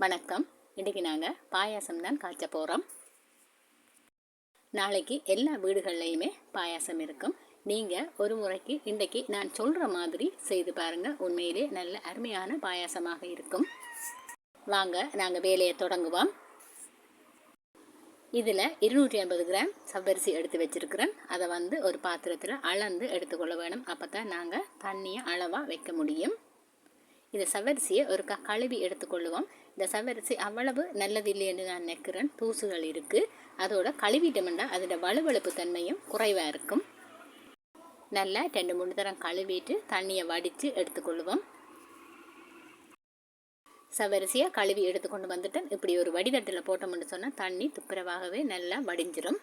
வணக்கம். இன்றைக்கி நாங்கள் பாயாசம் தான் காய்ச்ச போகிறோம். நாளைக்கு எல்லா வீடுகள்லையுமே பாயாசம் இருக்கும். நீங்கள் ஒரு முறைக்கு இன்றைக்கி நான் சொல்கிற மாதிரி செய்து பாருங்கள். உண்மையிலே நல்ல அருமையான பாயாசமாக இருக்கும். வாங்க நாங்கள் வேலையை தொடங்குவோம். இதில் 250 கிராம் சவ்வரிசி எடுத்து வச்சுருக்கிறேன். அதை ஒரு பாத்திரத்தில் அளந்து எடுத்துக்கொள்ள வேணும். அப்போ தான் நாங்கள் தண்ணியை அளவாக வைக்க முடியும். இந்த சவ்வரிசியை ஒரு கழுவி எடுத்துக்கொள்ளுவோம். இந்த சவ்வரிசி அவ்வளவு நல்லது இல்லை என்று நான் நினைக்கிறேன். தூசுகள் இருக்குது. அதோட கழுவிட்டோம்னா அதோட வலுவழுப்பு தன்மையும் குறைவாக இருக்கும். நல்லா 2-3 தரம் கழுவிட்டு தண்ணியை வடித்து எடுத்துக்கொள்ளுவோம். சவ்வரிசியை கழுவி எடுத்துக்கொண்டு வந்துட்டேன். இப்படி ஒரு வடிதட்டில் போட்டோம்னு சொன்னால் தண்ணி துப்புரவாகவே நல்லா வடிஞ்சிடும்.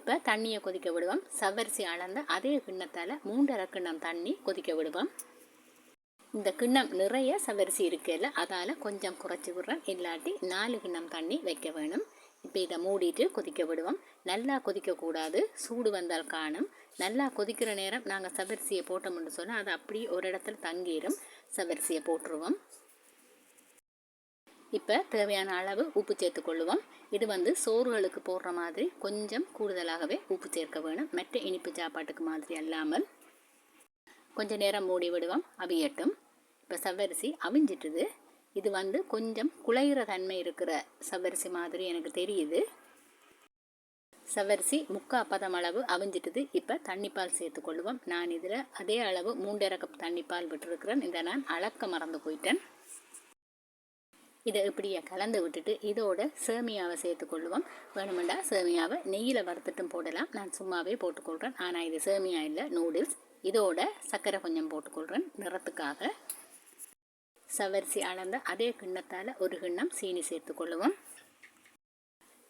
இப்போ தண்ணியை கொதிக்க விடுவோம். சவ்வரிசி அளந்த அதே கிண்ணத்தால் 3.5 கிண்ணம் தண்ணி கொதிக்க விடுவோம். இந்த கிண்ணம் நிறைய சவ்வரிசி இருக்குல்ல, அதால் கொஞ்சம் குறைச்சி விடுறேன். இல்லாட்டி 4 கிண்ணம் தண்ணி வைக்க வேணும். இப்போ இதை மூடிட்டு கொதிக்க விடுவோம். நல்லா கொதிக்கக்கூடாது, சூடு வந்தால் காணும். நல்லா கொதிக்கிற நேரம் நாங்கள் சவ்வரிசியை போட்டோம்னு சொன்னால் அது அப்படியே ஒரு இடத்துல தங்கிடும். சவ்வரிசியை போட்டுருவோம். இப்போ தேவையான அளவு உப்பு சேர்த்துக்கொள்ளுவோம். இது சோறுகளுக்கு போடுற மாதிரி கொஞ்சம் கூடுதலாகவே உப்பு சேர்க்க வேணும். மற்ற இனிப்பு சாப்பாட்டுக்கு மாதிரி அல்லாமல். கொஞ்சம் நேரம் மூடி விடுவோம், அவியட்டும். இப்போ சவ்வரிசி அவிஞ்சிட்டுது. இது கொஞ்சம் குழையிற தன்மை இருக்கிற சவ்வரிசி மாதிரி எனக்கு தெரியுது. சவ்வரிசி 3/4 பதம் அளவு அவிஞ்சிட்டுது. இப்போ தண்ணிப்பால் சேர்த்துக்கொள்ளுவோம். நான் இதில் அதே அளவு 3.5 கப் தண்ணிப்பால் விட்டுருக்கிறேன். இதை நான் அளக்க மறந்து போயிட்டேன். இதை இப்படியே கலந்து விட்டுட்டு இதோட சேமியாவை சேர்த்துக்கொள்ளுவோம். வேணுமெண்டா சேமியாவை நெய்யில் வறுத்துட்டும் போடலாம். நான் சும்மாவே போட்டுக்கொள்கிறேன். ஆனால் இது சேமியா இல்லை, நூடுல்ஸ். இதோட சர்க்கரை கொஞ்சம் போட்டுக்கொள்கிறேன் நிறத்துக்காக. சவ்வரிசி அளந்த அதே கிண்ணத்தால் 1 கிண்ணம் சீனி சேர்த்துக்கொள்ளுவோம்.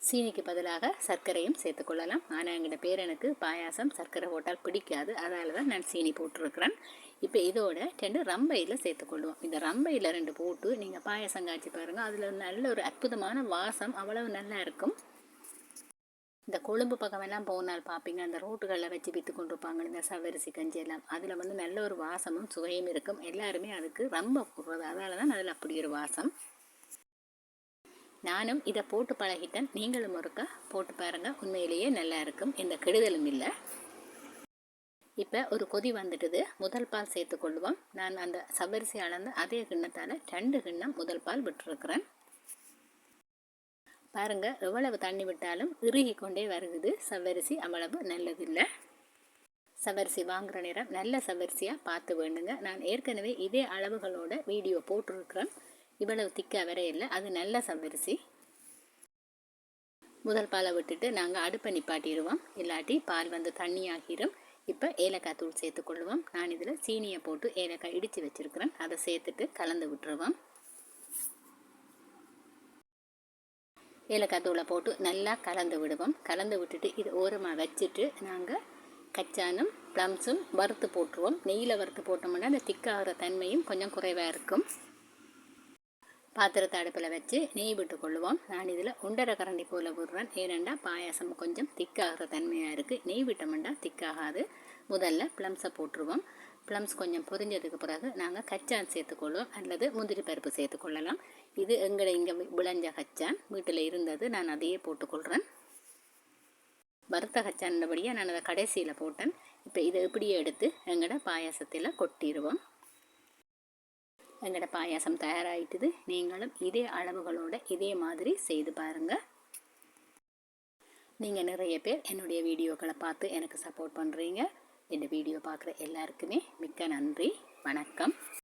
சீனிக்கு பதிலாக சர்க்கரையும் சேர்த்துக்கொள்ளலாம். ஆனால் எங்கிட்ட பேரனுக்கு பாயாசம் சர்க்கரை போட்டால் பிடிக்காது. அதனால தான் நான் சீனி போட்டிருக்கிறேன். இப்போ இதோட 2 ரம்பையில் சேர்த்துக்கொள்ளுவோம். இந்த ரம்பையில் 2 போட்டு நீங்கள் பாயாசம் காய்ச்சி பாருங்கள். அதில் நல்ல ஒரு அற்புதமான வாசம் அவ்வளவு நல்லா இருக்கும். இந்த கொழும்பு பக்கமெல்லாம் போனால் பார்ப்பீங்க, அந்த ரோட்டுகளில் வச்சு விற்று கொண்டிருப்பாங்க இந்த சவ்வரிசி கஞ்சி எல்லாம். அதில் நல்ல ஒரு வாசமும் சுவையும் இருக்கும். எல்லாருமே அதுக்கு ரொம்ப போடுறது. அதனால தான் அதில் அப்படி ஒரு வாசம். நானும் இதை போட்டு பழகிட்டேன். நீங்களும் ஒருக்கா போட்டு பாருங்கள். உண்மையிலேயே நல்லா இருக்கும். எந்த கெடுதலும் இல்லை. இப்போ ஒரு கொதி வந்துட்டுது. முதல் பால் சேர்த்துக்கொள்ளுவோம். நான் அந்த சவ்வரிசி அளந்து அதே கிண்ணத்தால் 2 கிண்ணம் முதல் பால் விட்டுருக்கிறேன். பாருங்கள், எவ்வளவு தண்ணி விட்டாலும் இறுகி கொண்டே வருகுது. சவ்வரிசி அவ்வளவு நல்லதில்லை. சவ்வரிசி வாங்குகிற நேரம் நல்ல சவ்வரிசியாக பார்த்து வேண்டுங்க. நான் ஏற்கனவே இதே அளவுகளோட வீடியோ போட்டிருக்கிறேன். இவ்வளவு திக்காக வர இல்லை. அது நல்ல சவ்வரிசி. முதல் பாலை விட்டுட்டு நாங்கள் அடுப்பை நிப்பாட்டிடுவோம். இல்லாட்டி பால் தண்ணியாகிடும். இப்போ ஏலக்காய் தூள் சேர்த்துக்கொள்ளுவோம். நான் இதில் சீனியை போட்டு ஏலக்காய் இடித்து வச்சுருக்கிறேன். அதை சேர்த்துட்டு கலந்து விட்டுருவோம். ஏலக்காய் தூளை போட்டு நல்லா கலந்து விடுவோம். கலந்து விட்டுட்டு இது ஓரமாக வச்சுட்டு நாங்கள் கச்சானும் ப்ளம்ஸும் வறுத்து போட்டுருவோம். நெய்யில் வறுத்து போட்டோம்னா அந்த திக்காகிற தன்மையும் கொஞ்சம் குறைவாக இருக்கும். பாத்திரத்தை அடுப்பில் வச்சு நெய் விட்டு கொள்ளுவோம். நான் இதில் 1.5 கரண்டி போல் விடுறேன். ஏனெண்டா பாயாசம் கொஞ்சம் திக்காகிற தன்மையாக இருக்குது. நெய் விட்டோம்னா திக்காகாது. முதல்ல ப்ளம்ஸை போட்டுருவோம். ப்ளம்ஸ் கொஞ்சம் பொரிஞ்சதுக்கு பிறகு நாங்கள் கச்சான் சேர்த்துக்கொள்வோம். அல்லது முந்திரி பருப்பு சேர்த்துக்கொள்ளலாம். இது எங்களை இங்கே விளைஞ்ச கச்சான் வீட்டில் இருந்தது. நான் அதையே போட்டுக்கொள்கிறேன். வறுத்த கச்சானபடியாக நான் அதை கடைசியில் போட்டேன். இப்போ இதை இப்படியே எடுத்து எங்களோட பாயாசத்தில் கொட்டிடுவோம். எங்களோட பாயாசம் தயாராகிட்டுது. நீங்களும் இதே அளவுகளோடு இதே மாதிரி செய்து பாருங்கள். நீங்கள் நிறைய பேர் என்னுடைய வீடியோக்களை பார்த்து எனக்கு சப்போர்ட் பண்ணுறீங்க. இந்த வீடியோ பார்க்குற எல்லாருக்குமே மிக்க நன்றி. வணக்கம்.